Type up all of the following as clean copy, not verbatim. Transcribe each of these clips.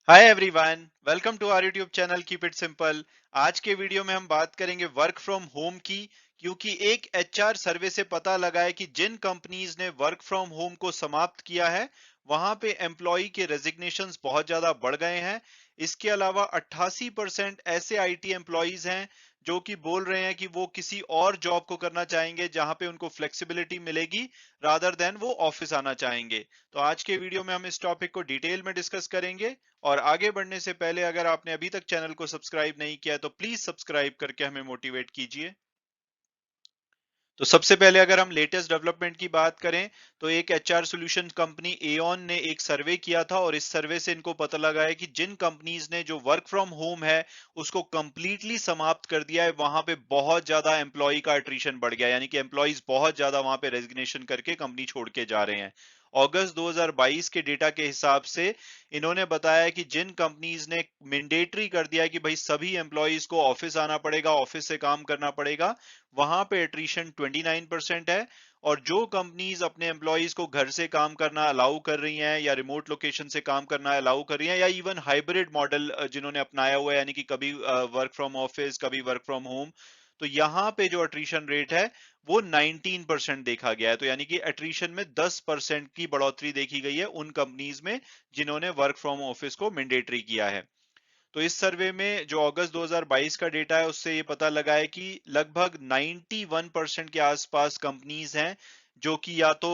Hi everyone, welcome to our YouTube channel keep it simple. आज के video में हम बात करेंगे वर्क फ्रॉम होम की। क्योंकि एक एचआर सर्वे से पता लगा है कि जिन कंपनीज ने वर्क फ्रॉम होम को समाप्त किया है वहां पे एम्प्लॉय के रेजिग्नेशंस बहुत ज्यादा बढ़ गए हैं। इसके अलावा 88% ऐसे आईटी एम्प्लॉयज हैं जो कि बोल रहे हैं कि वो किसी और जॉब को करना चाहेंगे जहां पे उनको फ्लेक्सिबिलिटी मिलेगी रादर देन वो ऑफिस आना चाहेंगे। तो आज के वीडियो में हम इस टॉपिक को डिटेल में डिस्कस करेंगे। और आगे बढ़ने से पहले अगर आपने अभी तक चैनल को सब्सक्राइब नहीं किया तो प्लीज सब्सक्राइब करके हमें मोटिवेट कीजिए। तो सबसे पहले अगर हम लेटेस्ट डेवलपमेंट की बात करें तो एक एचआर सॉल्यूशन कंपनी एओन ने एक सर्वे किया था और इस सर्वे से इनको पता लगा है कि जिन कंपनीज ने जो वर्क फ्रॉम होम है उसको कंप्लीटली समाप्त कर दिया है वहां पे बहुत ज्यादा एम्प्लॉय का अट्रिशन बढ़ गया, यानी कि एम्प्लॉयज बहुत ज्यादा वहां पे रेजिग्नेशन करके कंपनी छोड़ के जा रहे हैं। अगस्त 2022 के डेटा के हिसाब से इन्होंने बताया कि जिन कंपनीज ने मैंडेटरी कर दिया है कि भाई सभी एम्प्लॉयज को ऑफिस आना पड़ेगा, ऑफिस से काम करना पड़ेगा, वहां पे एट्रिशन 29% है। और जो कंपनीज अपने एम्प्लॉयज को घर से काम करना अलाउ कर रही हैं या रिमोट लोकेशन से काम करना अलाउ कर रही हैं या इवन हाइब्रिड मॉडल जिन्होंने अपनाया हुआ है, यानी कि कभी वर्क फ्रॉम ऑफिस कभी वर्क फ्रॉम होम, तो यहाँ पे जो अट्रिशन रेट है वो 19% देखा गया है। तो यानी कि अट्रिशन में 10% की बढ़ोतरी देखी गई है उन कंपनीज में जिन्होंने वर्क फ्रॉम ऑफिस को मैंडेटरी किया है। तो इस सर्वे में जो अगस्त 2022 का डेटा है उससे ये पता लगा है कि लगभग 91% के आसपास कंपनीज हैं जो कि या तो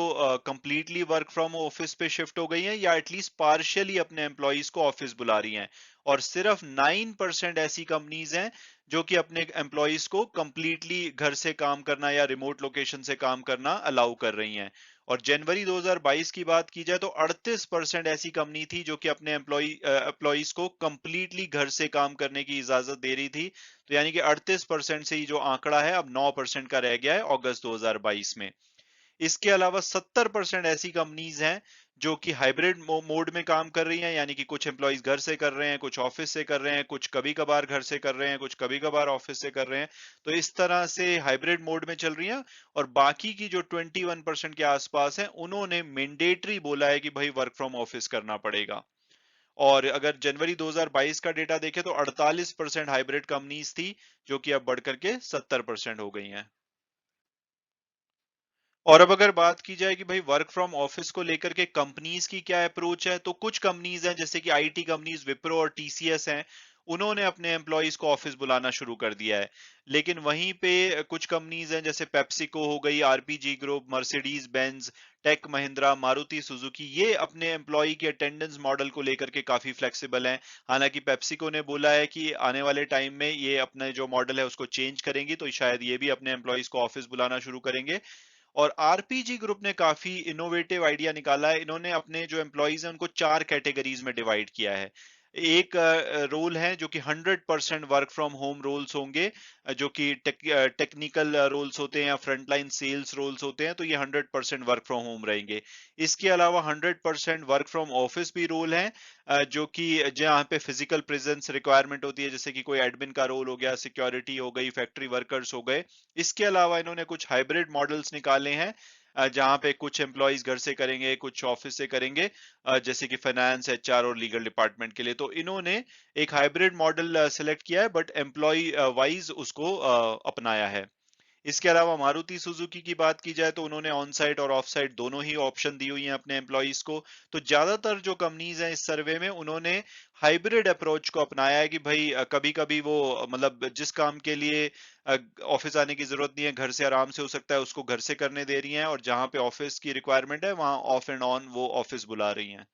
कंप्लीटली वर्क फ्रॉम ऑफिस पे शिफ्ट हो गई हैं या एटलीस्ट पार्शियली अपने एम्प्लॉयज को ऑफिस बुला रही हैं। और सिर्फ 9% ऐसी कंपनीज हैं जो कि अपने एम्प्लॉयज को कंप्लीटली घर से काम करना या रिमोट लोकेशन से काम करना अलाउ कर रही हैं। और जनवरी 2022 की बात की जाए तो 38% ऐसी कंपनी थी जो कि अपने एम्प्लॉयज को कंप्लीटली घर से काम करने की इजाजत दे रही थी। तो यानी कि 38% से ही जो आंकड़ा है अब 9% का रह गया है अगस्त 2022 में। इसके अलावा 70% ऐसी कंपनीज हैं जो कि हाइब्रिड मोड में काम कर रही हैं, यानी कि कुछ एम्प्लॉयज घर से कर रहे हैं, कुछ ऑफिस से कर रहे हैं, कुछ कभी कभार घर से कर रहे हैं, कुछ कभी कभार ऑफिस से कर रहे हैं। तो इस तरह से हाइब्रिड मोड में चल रही हैं। और बाकी की जो 21% के आसपास हैं उन्होंने मैंडेटरी बोला है कि भाई वर्क फ्रॉम ऑफिस करना पड़ेगा। और अगर जनवरी 2022 का डेटा देखें तो 48% हाइब्रिड कंपनीज थी जो कि अब बढ़कर के 70% हो गई हैं। और अब अगर बात की जाए कि भाई वर्क फ्रॉम ऑफिस को लेकर के कंपनीज की क्या अप्रोच है, तो कुछ कंपनीज हैं जैसे कि आईटी कंपनीज विप्रो और टीसीएस हैं, उन्होंने अपने एम्प्लॉयज को ऑफिस बुलाना शुरू कर दिया है। लेकिन वहीं पे कुछ कंपनीज हैं जैसे पेप्सिको हो गई, RPG group, Mercedes Benz, Tech Mahindra, Maruti Suzuki, ये अपने एम्प्लॉय के अटेंडेंस मॉडल को लेकर के काफी फ्लेक्सिबल हैं। हालांकि पेप्सिको ने बोला है कि आने वाले टाइम में ये अपने जो मॉडल है उसको चेंज करेंगी, तो शायद ये भी अपने एम्प्लॉयज को ऑफिस बुलाना शुरू करेंगे। और आरपीजी ग्रुप ने काफी इनोवेटिव आइडिया निकाला है। इन्होंने अपने जो एम्प्लॉयज हैं उनको 4 कैटेगरीज में डिवाइड किया है। एक रोल है जो कि 100% वर्क फ्रॉम होम रोल्स होंगे, जो कि टेक्निकल रोल्स होते हैं या फ्रंटलाइन सेल्स रोल्स होते हैं, तो ये 100% वर्क फ्रॉम होम रहेंगे। इसके अलावा 100% वर्क फ्रॉम ऑफिस भी रोल हैं, जो कि जहाँ पे फिजिकल प्रेजेंस रिक्वायरमेंट होती है, जैसे कि कोई एडमिन का रोल हो गया, सिक्योरिटी हो गई, फैक्ट्री वर्कर्स हो गए। इसके अलावा इन्होंने कुछ हाइब्रिड मॉडल्स निकाले हैं, जहां पे कुछ एम्प्लॉयज घर से करेंगे कुछ ऑफिस से करेंगे, जैसे कि फाइनेंस, एचआर और लीगल डिपार्टमेंट के लिए। तो इन्होंने एक हाइब्रिड मॉडल सेलेक्ट किया है बट एम्प्लॉय वाइज उसको अपनाया है। इसके अलावा मारुति सुजुकी की बात की जाए तो उन्होंने ऑन साइट और ऑफ साइट दोनों ही ऑप्शन दी हुई हैं अपने एम्प्लॉयज को। तो ज्यादातर जो कंपनीज हैं इस सर्वे में उन्होंने हाइब्रिड अप्रोच को अपनाया है कि भाई कभी कभी वो मतलब जिस काम के लिए ऑफिस आने की जरूरत नहीं है, घर से आराम से हो सकता है, उसको घर से करने दे रही हैं, और जहां पे ऑफिस की रिक्वायरमेंट है वहां ऑफ एंड ऑन वो ऑफिस बुला रही हैं।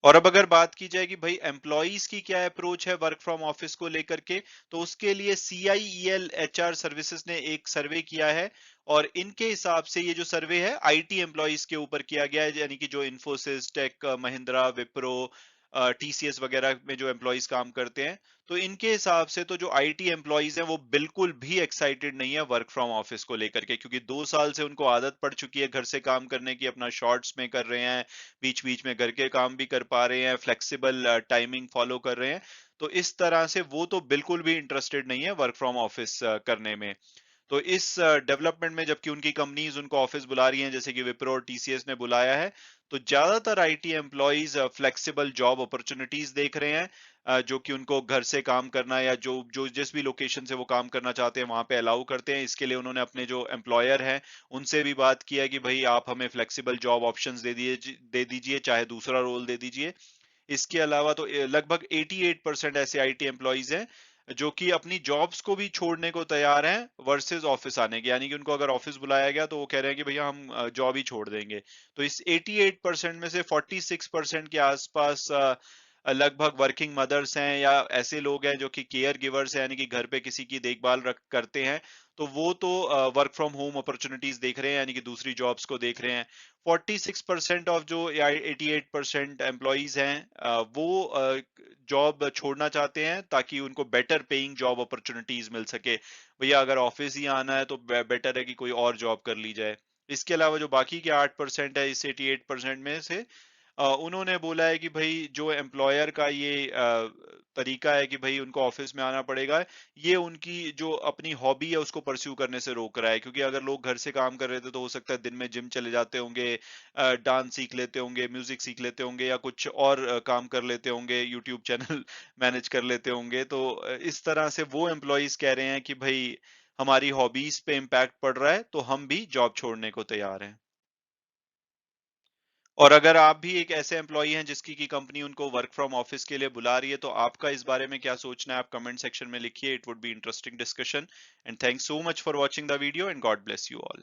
और अब अगर बात की जाए कि भाई एम्प्लॉयज की क्या अप्रोच है वर्क फ्रॉम ऑफिस को लेकर के, तो उसके लिए CIEL HR सर्विसेज ने एक सर्वे किया है। और इनके हिसाब से ये जो सर्वे है आईटी एम्प्लॉयज के ऊपर किया गया है, यानी कि जो इन्फोसिस, टेक महिंद्रा, विप्रो, टीसीएस वगैरह में जो एम्प्लॉयज काम करते हैं, तो इनके हिसाब से तो जो आईटी एम्प्लॉयज हैं वो बिल्कुल भी एक्साइटेड नहीं है वर्क फ्रॉम ऑफिस को लेकर के, क्योंकि 2 साल से उनको आदत पड़ चुकी है घर से काम करने की, अपना शॉर्ट्स में कर रहे हैं, बीच बीच में घर के काम भी कर पा रहे हैं, फ्लेक्सिबल टाइमिंग फॉलो कर रहे हैं। तो इस तरह से वो तो बिल्कुल भी इंटरेस्टेड नहीं है वर्क फ्रॉम ऑफिस करने में। तो इस डेवलपमेंट में जबकि उनकी कंपनीज उनको ऑफिस बुला रही हैं, जैसे कि विप्रो और टीसीएस ने बुलाया है, तो ज्यादातर IT employees flexible job opportunities देख रहे हैं, जो कि उनको घर से काम करना या जो जो जिस भी लोकेशन से वो काम करना चाहते हैं वहां पे अलाउ करते हैं। इसके लिए उन्होंने अपने जो एम्प्लॉयर हैं उनसे भी बात किया कि भाई आप हमें फ्लेक्सिबल जॉब ऑप्शंस दे दीजिए, चाहे दूसरा रोल दे दीजिए। इसके अलावा तो लगभग 88% ऐसे आईटी एम्प्लॉइज हैं जो कि अपनी जॉब्स को भी छोड़ने को तैयार हैं वर्सेस ऑफिस आने के, यानी कि उनको अगर ऑफिस बुलाया गया तो वो कह रहे हैं कि भैया हम जॉब ही छोड़ देंगे। तो इस 88% में से 46% के आसपास लगभग वर्किंग मदर्स हैं या ऐसे लोग हैं जो कि केयर गिवर्स हैं, यानी कि घर पे किसी की देखभाल करते हैं। तो वो तो वर्क फ्रॉम होम अपॉर्चुनिटीज देख रहे हैं, यानी कि दूसरी जॉब्स को देख रहे हैं। 46% ऑफ जो या 88% एम्प्लॉइज हैं वो जॉब छोड़ना चाहते हैं ताकि उनको बेटर पेइंग जॉब अपॉर्चुनिटीज मिल सके। भैया अगर ऑफिस ही आना है तो बेटर है कि कोई और जॉब कर ली जाए। इसके अलावा जो बाकी के 8% है इस 88% में से, उन्होंने बोला है कि भाई जो एम्प्लॉयर का ये तरीका है कि भाई उनको ऑफिस में आना पड़ेगा, ये उनकी जो अपनी हॉबी है उसको परस्यू करने से रोक रहा है। क्योंकि अगर लोग घर से काम कर रहे थे तो हो सकता है दिन में जिम चले जाते होंगे, डांस सीख लेते होंगे, म्यूजिक सीख लेते होंगे या कुछ और काम कर लेते होंगे, यूट्यूब चैनल मैनेज कर लेते होंगे। तो इस तरह से वो एम्प्लॉयज कह रहे हैं कि भाई हमारी हॉबीज पे इम्पैक्ट पड़ रहा है तो हम भी जॉब छोड़ने को तैयार हैं। और अगर आप भी एक ऐसे एम्प्लॉई हैं जिसकी की कंपनी उनको वर्क फ्रॉम ऑफिस के लिए बुला रही है, तो आपका इस बारे में क्या सोचना है आप कमेंट सेक्शन में लिखिए। It would be interesting discussion. And thanks so much for watching the video and God bless you all.